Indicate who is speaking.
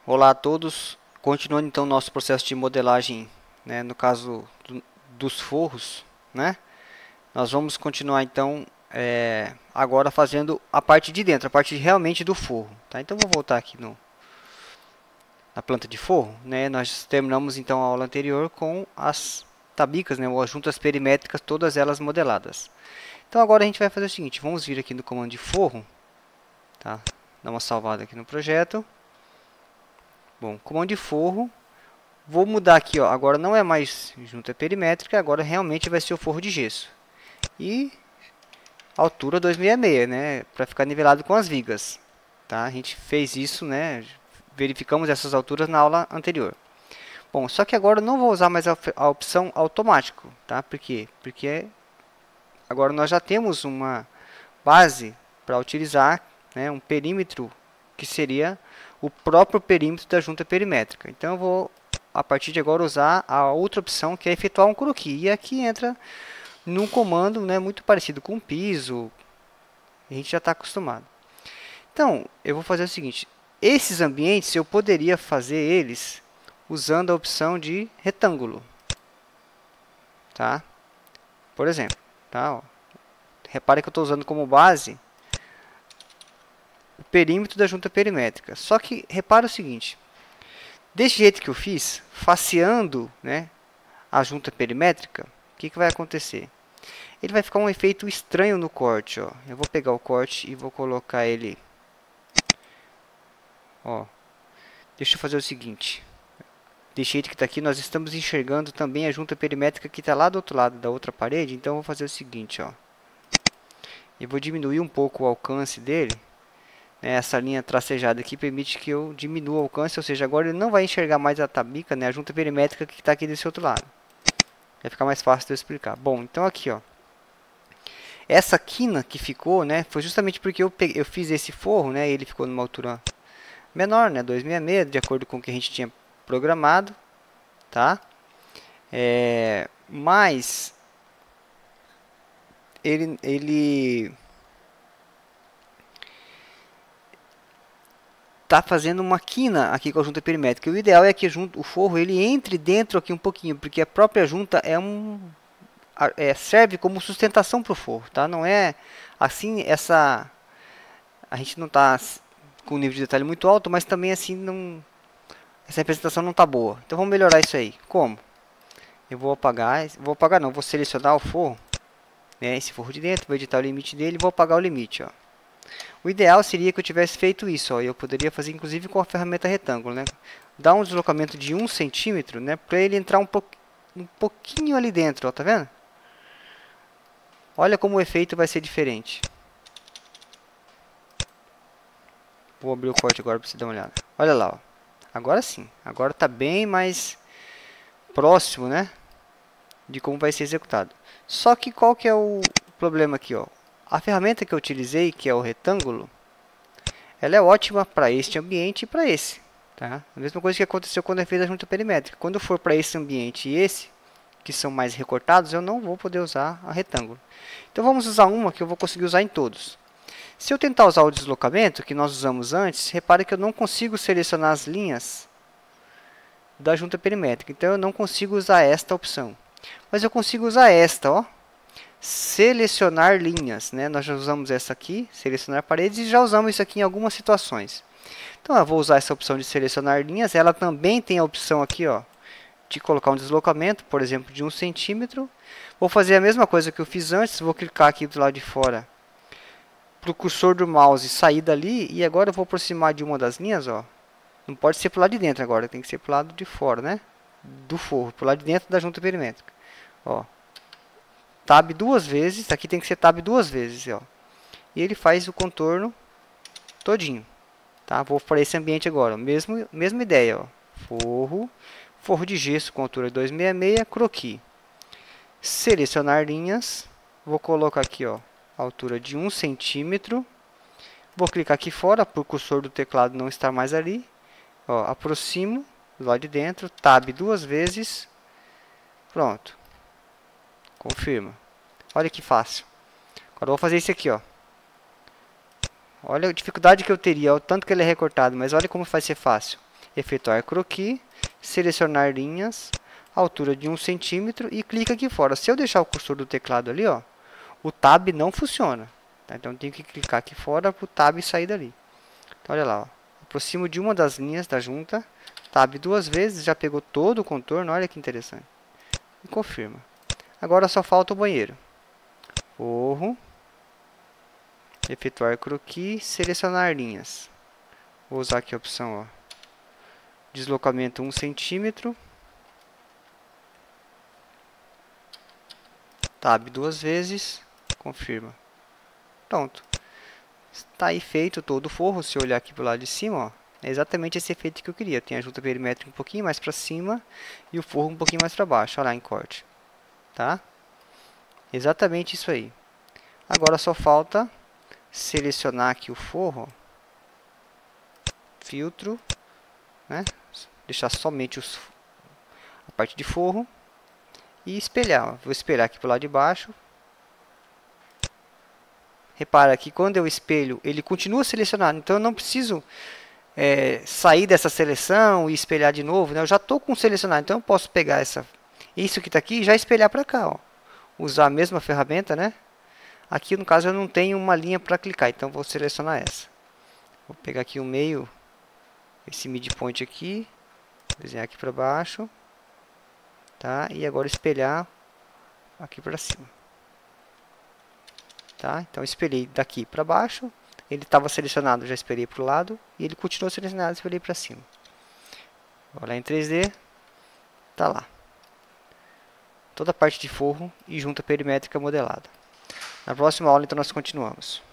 Speaker 1: Olá a todos, continuando então nosso processo de modelagem, né, no caso dos forros, né, nós vamos continuar então agora fazendo a parte de dentro, a parte realmente do forro, tá? Então vou voltar aqui na planta de forro, né, nós terminamos então a aula anterior com as tabicas, né, ou as juntas perimétricas, todas elas modeladas. Então agora a gente vai fazer o seguinte, vamos vir aqui no comando de forro, tá? Dar uma salvada aqui no projeto. Bom, comando de forro. Vou mudar aqui, ó. Agora não é mais junta perimétrica, agora realmente vai ser o forro de gesso. E altura 266, né, para ficar nivelado com as vigas, tá? A gente fez isso, né? Verificamos essas alturas na aula anterior. Bom, só que agora eu não vou usar mais a opção automático, tá? Por quê? Porque agora nós já temos uma base para utilizar, né, um perímetro que seria o próprio perímetro da junta perimétrica. Então eu vou a partir de agora usar a outra opção, que é efetuar um croquis. E aqui entra num comando, né, muito parecido com o piso, a gente já está acostumado. Então, eu vou fazer o seguinte, esses ambientes eu poderia fazer eles usando a opção de retângulo, tá? Por exemplo, tá? Ó. Repare que eu estou usando como base o perímetro da junta perimétrica. Só que repara o seguinte, desse jeito que eu fiz, faceando, né, a junta perimétrica, o que vai acontecer? Ele vai ficar um efeito estranho no corte, ó. Eu vou pegar o corte e vou colocar ele, ó. Deixa eu fazer o seguinte. Desse jeito que está aqui, nós estamos enxergando também a junta perimétrica que está lá do outro lado da outra parede. Então eu vou fazer o seguinte, ó. Eu vou diminuir um pouco o alcance dele. Essa linha tracejada aqui permite que eu diminua o alcance, ou seja, agora ele não vai enxergar mais a tabica, né, a junta perimétrica que está aqui desse outro lado. Vai ficar mais fácil de eu explicar. Bom, então aqui, ó. Essa quina que ficou, né, foi justamente porque eu fiz esse forro, né, ele ficou numa altura menor, né, 266, de acordo com o que a gente tinha programado, tá? Mas ele tá fazendo uma quina aqui com a junta perimétrica. O ideal é que o forro ele entre dentro aqui um pouquinho, porque a própria junta serve como sustentação para o forro, tá? Não é assim, a gente não está com um nível de detalhe muito alto, mas também assim não, essa representação não está boa. Então vamos melhorar isso aí. Como? Eu vou apagar não, vou selecionar o forro, né, esse forro de dentro, vou editar o limite dele e vou apagar o limite, ó. O ideal seria que eu tivesse feito isso, ó. Eu poderia fazer inclusive com a ferramenta retângulo, né? Dar um deslocamento de 1 centímetro, né, para ele entrar um pouquinho ali dentro, ó, tá vendo? Olha como o efeito vai ser diferente. Vou abrir o corte agora para você dar uma olhada. Olha lá, ó. Agora sim. Agora está bem mais próximo, né, de como vai ser executado. Só que qual que é o problema aqui, ó? A ferramenta que eu utilizei, que é o retângulo, ela é ótima para este ambiente e para esse. Tá? A mesma coisa que aconteceu quando eu fiz a junta perimétrica. Quando for para esse ambiente e esse, que são mais recortados, eu não vou poder usar a retângulo. Então vamos usar uma que eu vou conseguir usar em todos. Se eu tentar usar o deslocamento, que nós usamos antes, repare que eu não consigo selecionar as linhas da junta perimétrica. Então eu não consigo usar esta opção. Mas eu consigo usar esta, ó. Selecionar linhas, né? Nós já usamos essa aqui, selecionar paredes, e já usamos isso aqui em algumas situações. Então eu vou usar essa opção de selecionar linhas. Ela também tem a opção aqui, ó, de colocar um deslocamento, por exemplo, de 1 centímetro. Vou fazer a mesma coisa que eu fiz antes, vou clicar aqui do lado de fora para o cursor do mouse sair dali, e agora eu vou aproximar de uma das linhas, ó. Não pode ser para o lado de dentro agora, tem que ser para o lado de fora, né? Do forro, para o lado de dentro da junta perimétrica. Ó. Tab 2 vezes, aqui tem que ser tab 2 vezes, ó. E ele faz o contorno todinho, tá? Vou para esse ambiente agora, mesma ideia, ó. Forro de gesso com altura 266, croquis. Selecionar linhas, vou colocar aqui, ó, altura de 1 centímetro. Vou clicar aqui fora, para o cursor do teclado não estar mais ali. Ó, aproximo, do lado de dentro, tab 2 vezes, pronto. Confirma. Olha que fácil. Agora eu vou fazer isso aqui, ó. Olha a dificuldade que eu teria, o tanto que ele é recortado, mas olha como vai ser fácil. efetuar croquis, selecionar linhas, altura de 1 centímetro e clica aqui fora. Se eu deixar o cursor do teclado ali, ó, o Tab não funciona. Tá? Então eu tenho que clicar aqui fora para o Tab sair dali. Então olha lá, ó. Aproximo de uma das linhas da junta, Tab 2 vezes, já pegou todo o contorno, olha que interessante. E confirma. Agora só falta o banheiro. Forro, efetuar croquis, selecionar linhas. Vou usar aqui a opção, ó, deslocamento 1 centímetro. Tab 2 vezes, confirma. Pronto. Está aí feito todo o forro. Se eu olhar aqui para o lado de cima, ó, é exatamente esse efeito que eu queria. Tem a junta perimétrica um pouquinho mais para cima e o forro um pouquinho mais para baixo. Olha lá em corte. Tá? Exatamente isso aí. Agora só falta selecionar aqui o forro. Filtro. Né? Deixar somente a parte de forro. E espelhar. Ó. Vou espelhar aqui para o lado de baixo. Repara que quando eu espelho, ele continua selecionado. Então eu não preciso sair dessa seleção e espelhar de novo. Né? Eu já estou com selecionado. Então eu posso pegar isso que está aqui e já espelhar para cá. Ó. Usar a mesma ferramenta. Né? Aqui no caso eu não tenho uma linha para clicar. Então vou selecionar essa. Vou pegar aqui o meio. Esse midpoint aqui. Desenhar aqui para baixo. Tá? E agora espelhar aqui para cima. Tá? Então espelhei daqui para baixo, ele estava selecionado, já espelhei para o lado, e ele continuou selecionado, espelhei para cima. Vou lá em 3D, tá lá. Toda a parte de forro e junta perimétrica modelada. Na próxima aula então nós continuamos.